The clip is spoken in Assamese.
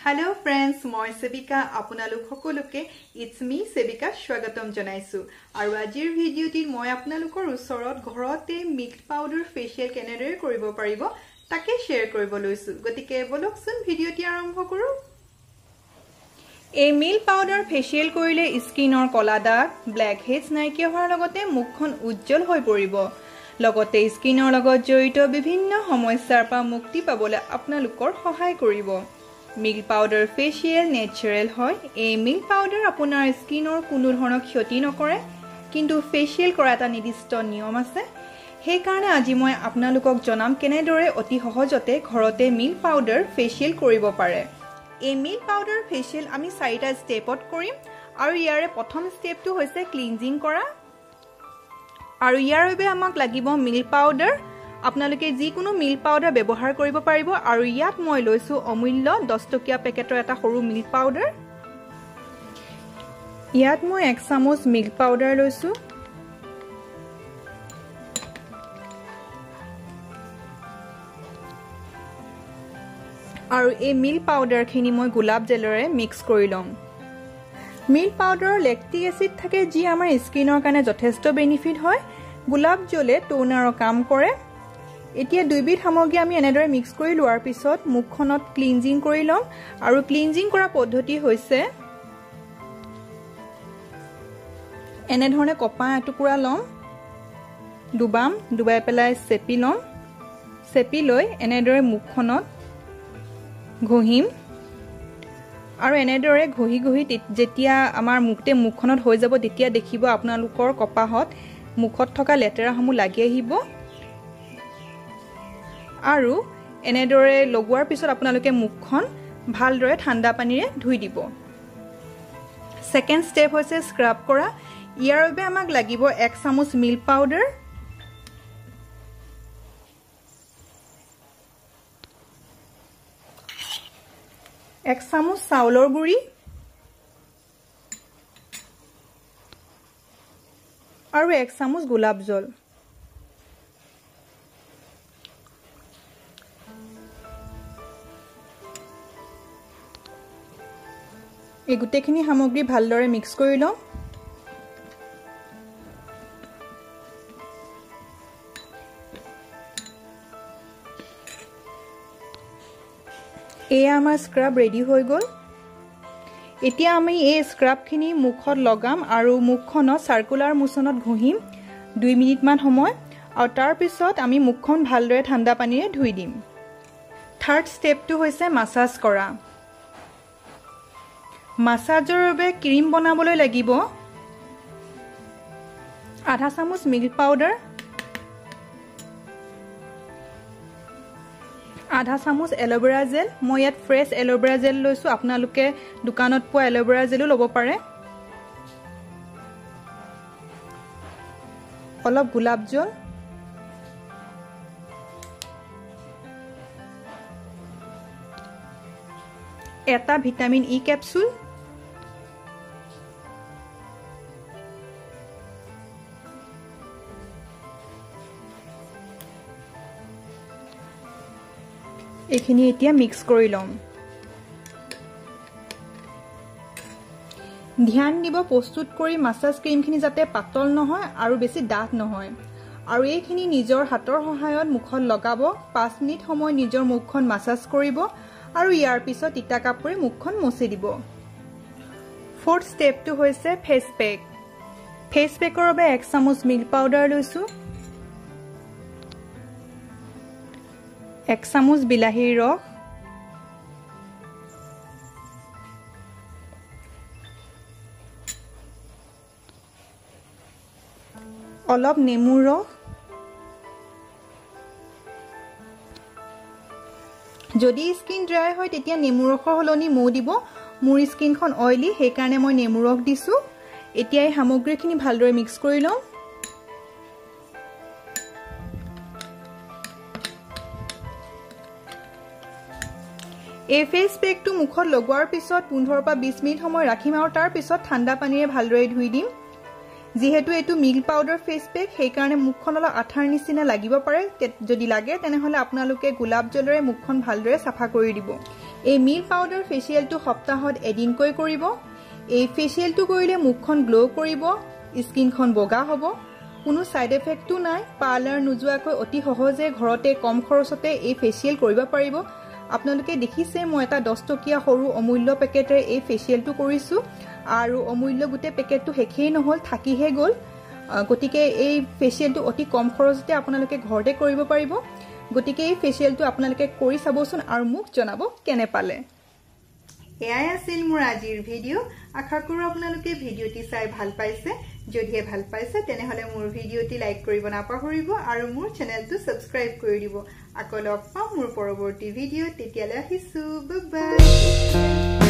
Hello friends, moi Sebika আপোনালোক সকলোকে it's me Sebika স্বাগতম জনাইছো আৰু আজিৰ ভিডিওটিত মই আপোনালোকৰ ওচৰত ঘৰতে মিল্ক পাউডাৰ ফেচিয়েল কেনেদৰে কৰিব পাৰিব তাকে শেয়াৰ কৰিব লৈছো গতিকে বলকচোন ভিডিওটি আৰম্ভ কৰো এই মিল্ক পাউডাৰ ফেচিয়েল কৰিলে স্কিনৰ কলা দাগ ব্ল্যাক হেডছ নাইকিয়া হোৱাৰ লগতে মুখখন উজ্জ্বল হৈ পৰিব লগতে স্কিনৰ লগত জড়িত বিভিন্ন সমস্যাৰ পৰা মুক্তি পাবলৈ আপোনালোকৰ সহায় কৰিব Milk powder facial natural hoy. A milk powder apunar skin or কোনো ধৰণৰ ক্ষতি নকৰে কিন্তু facial কৰা এটা নিৰ্দিষ্ট নিয়ম আছে সেই কাৰণে আজি মই আপোনালোকক জনাম কেনেদৰে অতি সহজতে ঘৰতে milk powder facial কৰিব পাৰে এই milk powder facial আমি 4টা ষ্টেপত কৰিম আৰু ইয়াৰে প্ৰথম ষ্টেপটো হৈছে ক্লিনজিং কৰা আৰু ইয়াৰ বাবে আমাক লাগিব milk powder আপোনালোকে যি কোনো মিল্ক পাউডাৰ ব্যৱহাৰ কৰিব পাৰিব আৰু ইয়াত মই লৈছো অমূল্য 10 টকীয়া পেকেটৰ এটা সৰু মিল্ক পাউডাৰ ইয়াত মই 1 চামুচ মিল্ক পাউডাৰ লৈছো আৰু এই মিল্ক পাউডাৰ খিনি মই গোলাপ জেলৰে মিক্স কৰি লম মিল্ক পাউডাৰৰ লেক্টিক এসিড থাকে যি আমাৰ স্কিনৰ কাৰণে যথেষ্ট বেনিফিট হয় গোলাপ জলে টোনাৰৰ কাম কৰে এতিয়া দুইবিধ সামগ্ৰী আমি এনেদৰে মিক্স কৰি লোৱাৰ পিছত মুখখনত ক্লিনজিং কৰি লম আৰু ক্লিনজিং কৰা পদ্ধতি হৈছে এনে ধৰণে কপা এটুকুৰা লম ডুবাই পেলাই চেপি লম চেপি লৈ এনেদৰে মুখখনত ঘহিম আৰু এনেদৰে ঘহি যেতিয়া আমাৰ মুখখনত হৈ যাব তেতিয়া দেখিব আপোনালোকৰ কপাহত মুখত থকা লেতেৰাসমূহ লাগি আহিব আৰু এনেদৰে লগোৱাৰ পিছত আপোনালোকে মুখখন ভালদৰে ঠাণ্ডা পানীৰে ধুই দিব সেকেন্ড স্টেপ হৈছে স্ক্ৰাব কৰা ইয়াৰ বাবে আমাক লাগিব 1 চামুচ মিল্ক পাউডাৰ এক চামুচ চাউলৰ গুৰি আৰু 1 চামুচ গোলাপ জল এই গুটেখিনি সামগ্ৰী ভালদৰে মিক্স কৰি লম এই আমাৰ স্ক্ৰাব ৰেডি হৈ গল এতিয়া আমি এই স্ক্ৰাবখিনি মুখত লগাম আৰু মুখখনত সাৰ্কুলাৰ মোচনত ঘহিম 2 মিনিট মান সময় আৰু তাৰ পিছত আমি মুখখন ভালদৰে ঠাণ্ডা পানীৰে ধুই দিম থাৰ্ড ষ্টেপটো হৈছে মাসাজ কৰা মাসাজৰ বাবে ক্ৰীম বনাবলৈ লাগিব আধা চামুচ মিল্ক পাউডাৰ আধা চামুচ এলোভেৰা জেল মই ইয়াত ফ্ৰেছ এলোভেৰা জেল লৈছো আপোনালোকে দোকানত পোৱা এলোভেৰা জেলো ল'ব পাৰে অলপ গোলাপ জল এটা ভিটামিন ই ক্যাপসুল এখিনি এতিয়া মিক্স কৰি লম ধ্যান দিব প্ৰস্তুত কৰি মাসাজ ক্ৰীমখিনি যাতে পাতল নহয় আৰু বেছি ডাঠ নহয় আৰু এইখিনি নিজৰ হাতৰ সহায়ত মুখত লগাব 5 মিনিট সময় নিজৰ মুখখন মাসাজ কৰিব আৰু ইয়াৰ পিছত ইটা কাপোৰে মুখখন মুছি দিব ফৰ্থ ষ্টেপটো হৈছে ফেস পেকৰ বাবে 1 চামুচ মিল্ক পাউডাৰ লৈছো 1 চামুচ বিলাহীৰ ৰস অলপ নেমুৰ ৰস যদি স্কিন ড্ৰাই হয় তেতিয়া নেমুৰ ৰসৰ হলনি মৌ দিব মোৰ স্কিনখন অইলি সেই কাৰণে মই নেমুৰ ৰস দিছো এতিয়া এই সামগ্ৰীখিনি ভালদৰে মিক্স কৰি লম এই ফেস পেকটো মুখত লগোৱাৰ পিছত 15 পৰা 20 মিনিট সময় ৰাখিম আৰু তাৰ পিছত ঠাণ্ডা পানীৰে ভালদৰে ধুই দিম যেহেতু এটো মিল্ক পাউডাৰ ফেস পেক সেই কাৰণে মুখখন অলপ আঠাৰ নিচিনা লাগিব পাৰে যদি লাগে তেনেহলে আপোনালোকে গোলাপ জলৰে মুখখন ভালদৰে সাফা কৰি দিব এই মিল্ক পাউডাৰ ফেচিয়েলটো সপ্তাহত এদিনকৈ কৰিব এই ফেচিয়েলটো কৰিলে মুখখন গ্লো কৰিব স্কিনখন বগা হ'ব কোনো সাইড ইফেক্টটো নাই পাৰ্লাৰ নোযোৱাকৈ অতি সহজে ঘৰতে কম খৰচতে এই ফেচিয়েল কৰিব পাৰিব আপোনালোকে দেখিছে মই এটা 10 টকীয়া সৰু অমূল্য পেকেটৰে এই ফেচিয়েলটো কৰিছো আৰু অমূল্য গুটে পেকেটটো হেখেই নহল থাকিহে গল গতিকে এই ফেচিয়েলটো অতি কম খৰচতে আপোনালোকে ঘৰতে কৰিব পাৰিব গতিকে এই ফেচিয়েলটো আপোনালোকে কৰি চাবচোন আৰু মোক জনাব কেনে পালে এয়াই আছিল মোৰ আজিৰ ভিডিও আশা কৰো আপোনালোকে ভিডিওটি চাই ভাল পাইছে যদিহে ভাল পাইছে তেনেহলে মোৰ ভিডিওটি লাইক কৰিব নাপাহৰিব আৰু মোৰ চেনেলটো সাবস্ক্ৰাইব কৰি দিব আকৌ লগ পাম মোৰ পৰৱৰ্তী ভিডিও তেতিয়ালৈ আহিছো বাই বাই